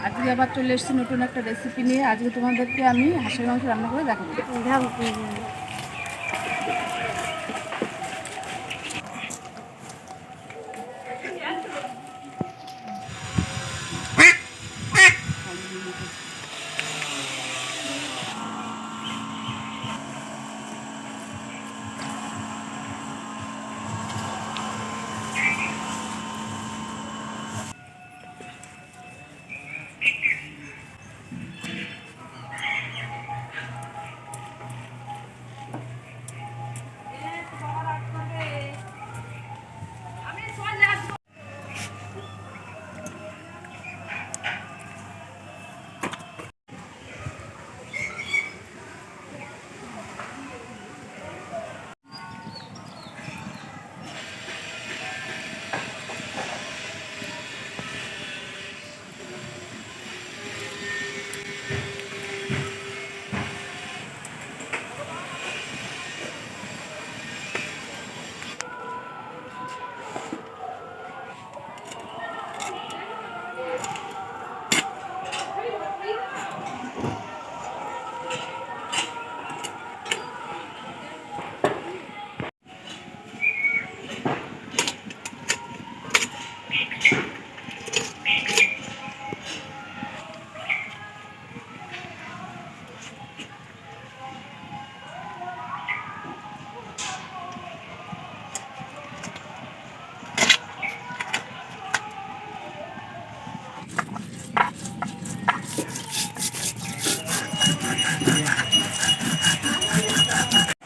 আজকে আবার চলে এসেছি নতুন একটা রেসিপি নিয়ে। আজকে তোমাদেরকে আমি হাঁসের মাংস রান্না করে দেখাবো।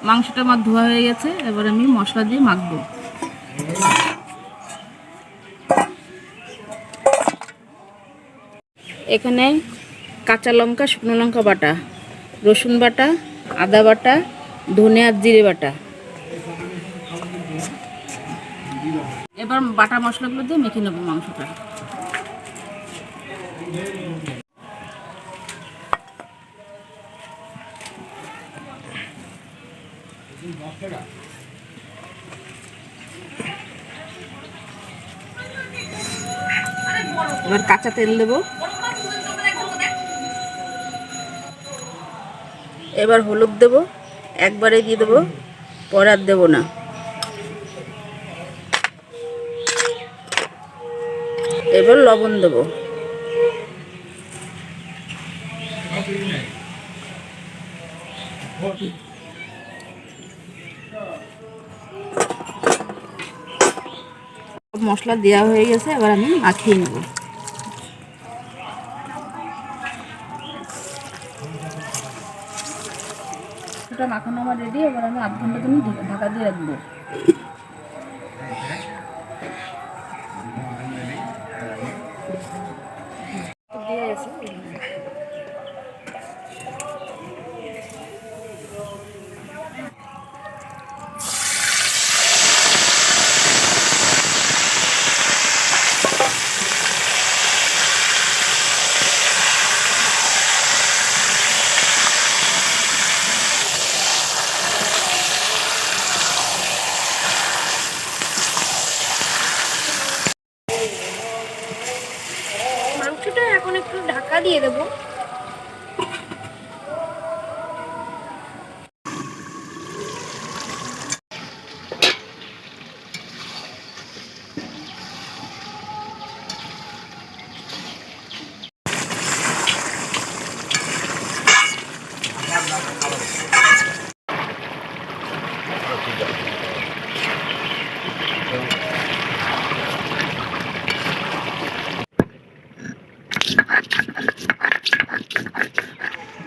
মাংসটা আমার ধোয়া হয়ে গেছে, এবার আমি মশলা দিয়ে মাখবো। এখানে কাঁচা লঙ্কা, শুকনো লঙ্কা বাটা, রসুন বাটা, আদা বাটা, ধনে আর জিরে বাটা। এবার বাটা মশলাগুলো দিয়ে মেখে নেবো মাংসটা। এবার কাঁচা তেল দেবো। এবার হলুদ দেবো, একবারে দিয়ে দেবো, পরে আর দেবো না। এবার লবণ দেবো। মশলা দেওয়া হয়ে গেছে, এবার আমি মাখিয়ে নেব। এটা মাখানো আমার রেডি। এবার আমি আধ ঘন্টার জন্য ঢাকা দিয়ে রাখবো। মাংসটা এখন একটু ঢাকা দিয়ে দেবো।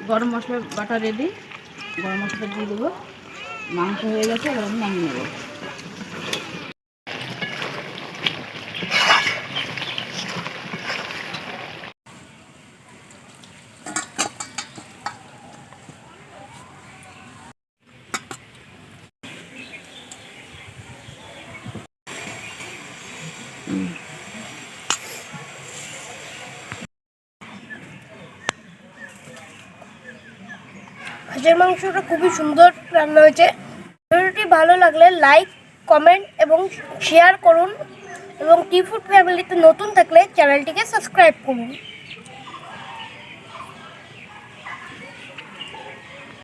গরম মশলা বাটা রেডি। গরম মশলা দিয়ে দেবো। মাংস হয়ে গেছে, এবার আমি নামিয়ে নেবো। হাঁসের মাংসটা খুবই সুন্দর রান্না হয়েছে। ভিডিওটি ভালো লাগলে লাইক, কমেন্ট এবং শেয়ার করুন এবং টি ফুড ফ্যামিলিতে নতুন থাকলে চ্যানেলটিকে সাবস্ক্রাইব করুন।